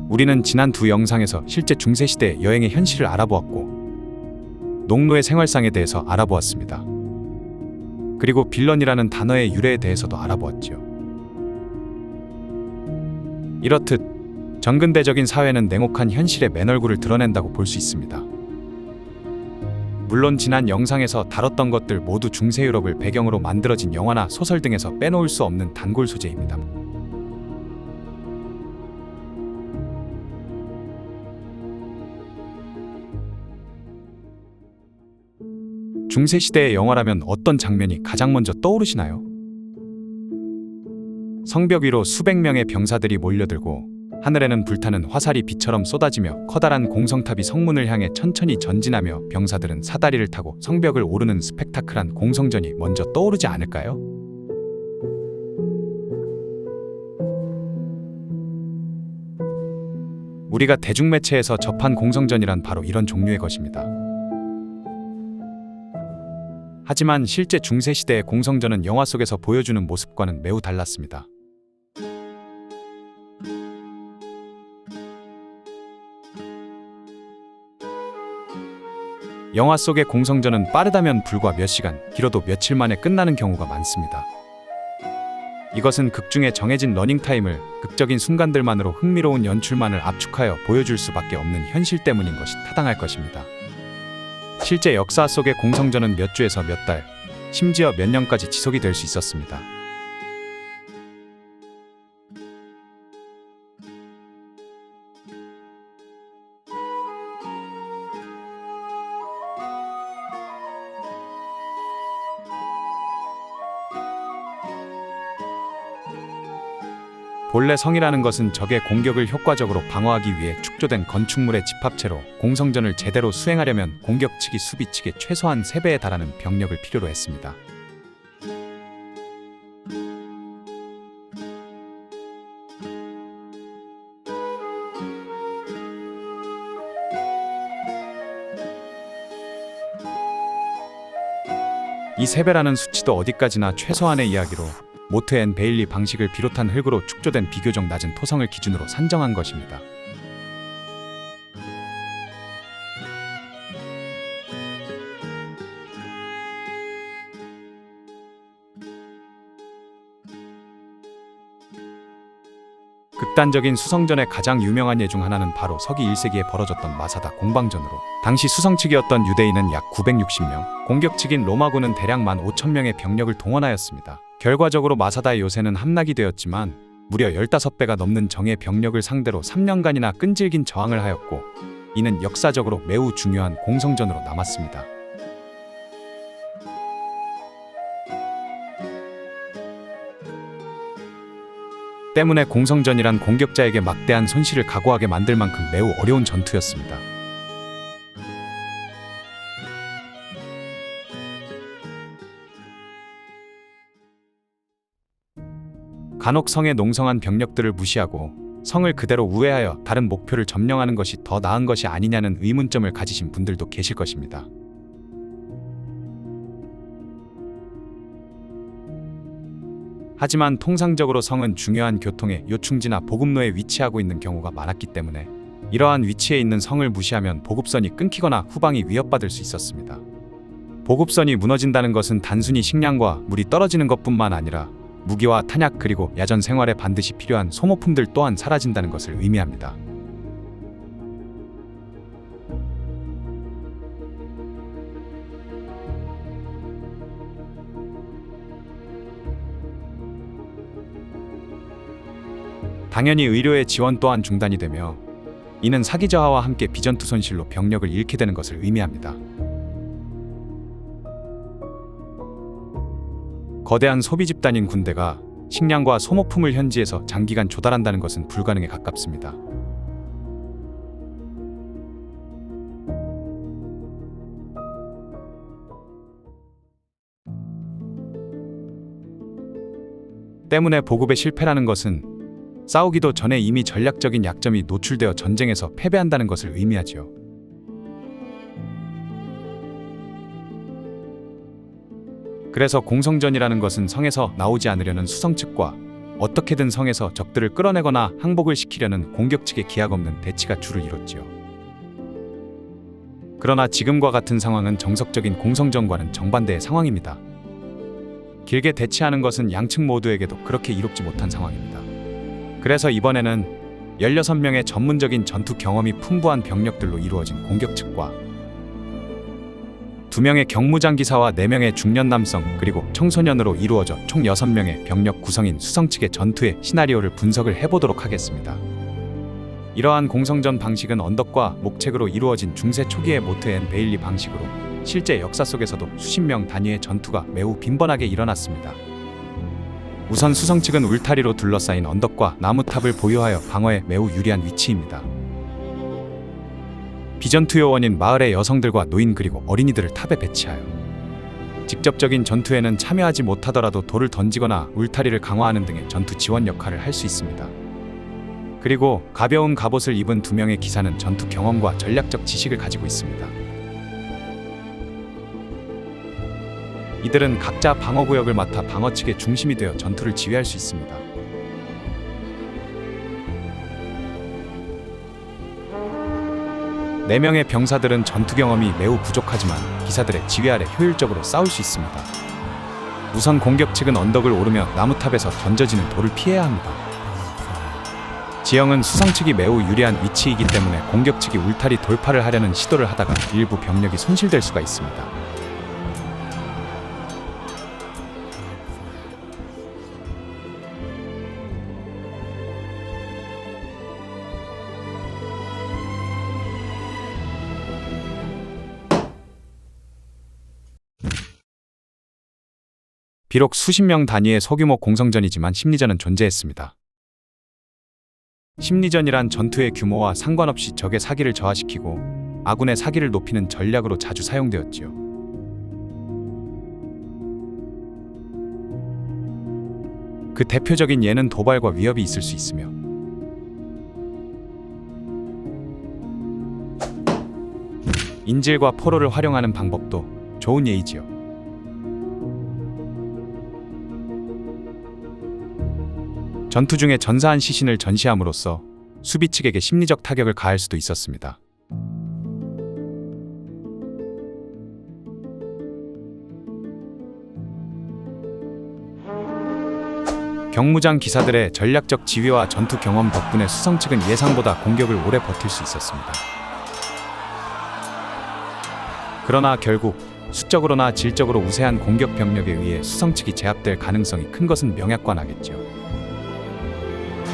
우리는 지난 두 영상에서 실제 중세시대 여행의 현실을 알아보았고 농노의 생활상에 대해서 알아보았습니다. 그리고 빌런이라는 단어의 유래에 대해서도 알아보았지요. 이렇듯 전근대적인 사회는 냉혹한 현실의 맨얼굴을 드러낸다고 볼 수 있습니다. 물론 지난 영상에서 다뤘던 것들 모두 중세 유럽을 배경으로 만들어진 영화나 소설 등에서 빼놓을 수 없는 단골 소재입니다. 중세시대의 영화라면 어떤 장면이 가장 먼저 떠오르시나요? 성벽 위로 수백 명의 병사들이 몰려들고 하늘에는 불타는 화살이 비처럼 쏟아지며 커다란 공성탑이 성문을 향해 천천히 전진하며 병사들은 사다리를 타고 성벽을 오르는 스펙타클한 공성전이 먼저 떠오르지 않을까요? 우리가 대중매체에서 접한 공성전이란 바로 이런 종류의 것입니다. 하지만 실제 중세시대의 공성전은 영화 속에서 보여주는 모습과는 매우 달랐습니다. 영화 속의 공성전은 빠르다면 불과 몇 시간, 길어도 며칠 만에 끝나는 경우가 많습니다. 이것은 극중에 정해진 러닝타임을 극적인 순간들만으로 흥미로운 연출만을 압축하여 보여줄 수밖에 없는 현실 때문인 것이 타당할 것입니다. 실제 역사 속의 공성전은 몇 주에서 몇 달, 심지어 몇 년까지 지속이 될 수 있었습니다. 본래 성이라는 것은 적의 공격을 효과적으로 방어하기 위해 축조된 건축물의 집합체로 공성전을 제대로 수행하려면 공격 측이 수비 측의 최소한 3배에 달하는 병력을 필요로 했습니다. 이 3배라는 수치도 어디까지나 최소한의 이야기로 모트 앤 베일리 방식을 비롯한 흙으로 축조된 비교적 낮은 토성을 기준으로 산정한 것입니다. 극단적인 수성전의 가장 유명한 예 중 하나는 바로 서기 1세기에 벌어졌던 마사다 공방전으로 당시 수성 측이었던 유대인은 약 960명, 공격 측인 로마군은 대략 15,000명의 병력을 동원하였습니다. 결과적으로 마사다의 요새는 함락이 되었지만 무려 15배가 넘는 정예 병력을 상대로 3년간이나 끈질긴 저항을 하였고 이는 역사적으로 매우 중요한 공성전으로 남았습니다. 때문에 공성전이란 공격자에게 막대한 손실을 각오하게 만들 만큼 매우 어려운 전투였습니다. 간혹 성의 농성한 병력들을 무시하고 성을 그대로 우회하여 다른 목표를 점령하는 것이 더 나은 것이 아니냐는 의문점을 가지신 분들도 계실 것입니다. 하지만 통상적으로 성은 중요한 교통의 요충지나 보급로에 위치하고 있는 경우가 많았기 때문에 이러한 위치에 있는 성을 무시하면 보급선이 끊기거나 후방이 위협받을 수 있었습니다. 보급선이 무너진다는 것은 단순히 식량과 물이 떨어지는 것뿐만 아니라 무기와 탄약 그리고 야전 생활에 반드시 필요한 소모품들 또한 사라진다는 것을 의미합니다. 당연히 의료의 지원 또한 중단이 되며 이는 사기 저하와 함께 비전투 손실로 병력을 잃게 되는 것을 의미합니다. 거대한 소비 집단인 군대가 식량과 소모품을 현지에서 장기간 조달한다는 것은 불가능에 가깝습니다. 때문에 보급의 실패라는 것은 싸우기도 전에 이미 전략적인 약점이 노출되어 전쟁에서 패배한다는 것을 의미하지요. 그래서 공성전이라는 것은 성에서 나오지 않으려는 수성 측과 어떻게든 성에서 적들을 끌어내거나 항복을 시키려는 공격 측의 기약 없는 대치가 주를 이뤘지요. 그러나 지금과 같은 상황은 정석적인 공성전과는 정반대의 상황입니다. 길게 대치하는 것은 양측 모두에게도 그렇게 이롭지 못한 상황입니다. 그래서 이번에는 16명의 전문적인 전투 경험이 풍부한 병력들로 이루어진 공격 측과 2명의 경무장기사와 4명의 중년 남성 그리고 청소년으로 이루어져 총 6명의 병력 구성인 수성 측의 전투의 시나리오를 분석을 해보도록 하겠습니다. 이러한 공성전 방식은 언덕과 목책으로 이루어진 중세 초기의 모트 앤 베일리 방식으로 실제 역사 속에서도 수십 명 단위의 전투가 매우 빈번하게 일어났습니다. 우선 수성 측은 울타리로 둘러싸인 언덕과 나무탑을 보유하여 방어에 매우 유리한 위치입니다. 비전투 요원인 마을의 여성들과 노인 그리고 어린이들을 탑에 배치하여 직접적인 전투에는 참여하지 못하더라도 돌을 던지거나 울타리를 강화하는 등의 전투 지원 역할을 할 수 있습니다. 그리고 가벼운 갑옷을 입은 2명의 기사는 전투 경험과 전략적 지식을 가지고 있습니다. 이들은 각자 방어구역을 맡아 방어 측의 중심이 되어 전투를 지휘할 수 있습니다. 네 명의 병사들은 전투 경험이 매우 부족하지만 기사들의 지휘 아래 효율적으로 싸울 수 있습니다. 우선 공격 측은 언덕을 오르며 나무탑에서 던져지는 돌을 피해야 합니다. 지형은 수성 측이 매우 유리한 위치이기 때문에 공격 측이 울타리 돌파를 하려는 시도를 하다가 일부 병력이 손실될 수가 있습니다. 비록 수십 명 단위의 소규모 공성전이지만 심리전은 존재했습니다. 심리전이란 전투의 규모와 상관없이 적의 사기를 저하시키고 아군의 사기를 높이는 전략으로 자주 사용되었지요. 그 대표적인 예는 도발과 위협이 있을 수 있으며 인질과 포로를 활용하는 방법도 좋은 예이지요. 전투 중에 전사한 시신을 전시함으로써 수비 측에게 심리적 타격을 가할 수도 있었습니다. 경무장 기사들의 전략적 지휘와 전투 경험 덕분에 수성 측은 예상보다 공격을 오래 버틸 수 있었습니다. 그러나 결국 수적으로나 질적으로 우세한 공격 병력에 의해 수성 측이 제압될 가능성이 큰 것은 명약관하겠죠.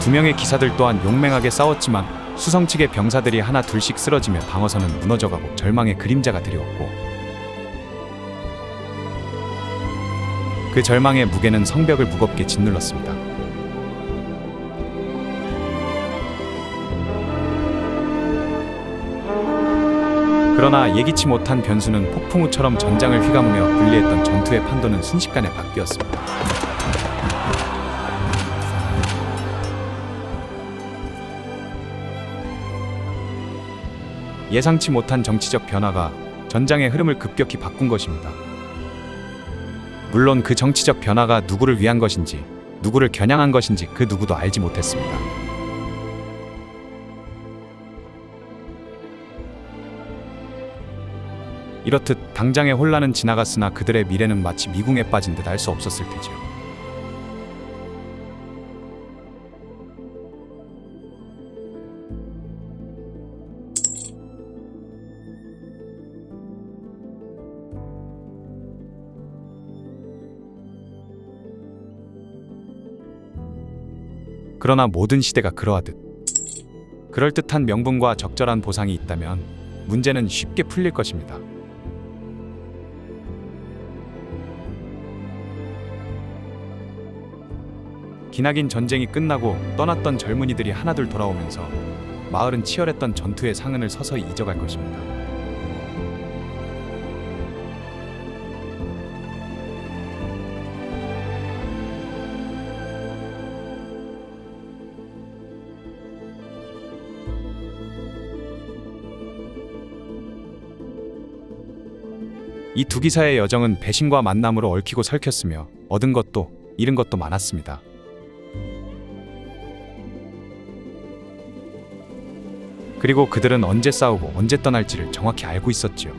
2명의 기사들 또한 용맹하게 싸웠지만 수성 측의 병사들이 하나 둘씩 쓰러지며 방어선은 무너져가고 절망의 그림자가 드리웠고 그 절망의 무게는 성벽을 무겁게 짓눌렀습니다. 그러나 예기치 못한 변수는 폭풍우처럼 전장을 휘감으며 불리했던 전투의 판도는 순식간에 바뀌었습니다. 예상치 못한 정치적 변화가 전장의 흐름을 급격히 바꾼 것입니다. 물론 그 정치적 변화가 누구를 위한 것인지, 누구를 겨냥한 것인지 그 누구도 알지 못했습니다. 이렇듯 당장의 혼란은 지나갔으나 그들의 미래는 마치 미궁에 빠진 듯 알 수 없었을 테지요. 그러나 모든 시대가 그러하듯 그럴듯한 명분과 적절한 보상이 있다면 문제는 쉽게 풀릴 것입니다. 기나긴 전쟁이 끝나고 떠났던 젊은이들이 하나둘 돌아오면서 마을은 치열했던 전투의 상흔을 서서히 잊어갈 것입니다. 이 두 기사의 여정은 배신과 만남으로 얽히고 설켰으며 얻은 것도 잃은 것도 많았습니다. 그리고 그들은 언제 싸우고 언제 떠날지를 정확히 알고 있었지요.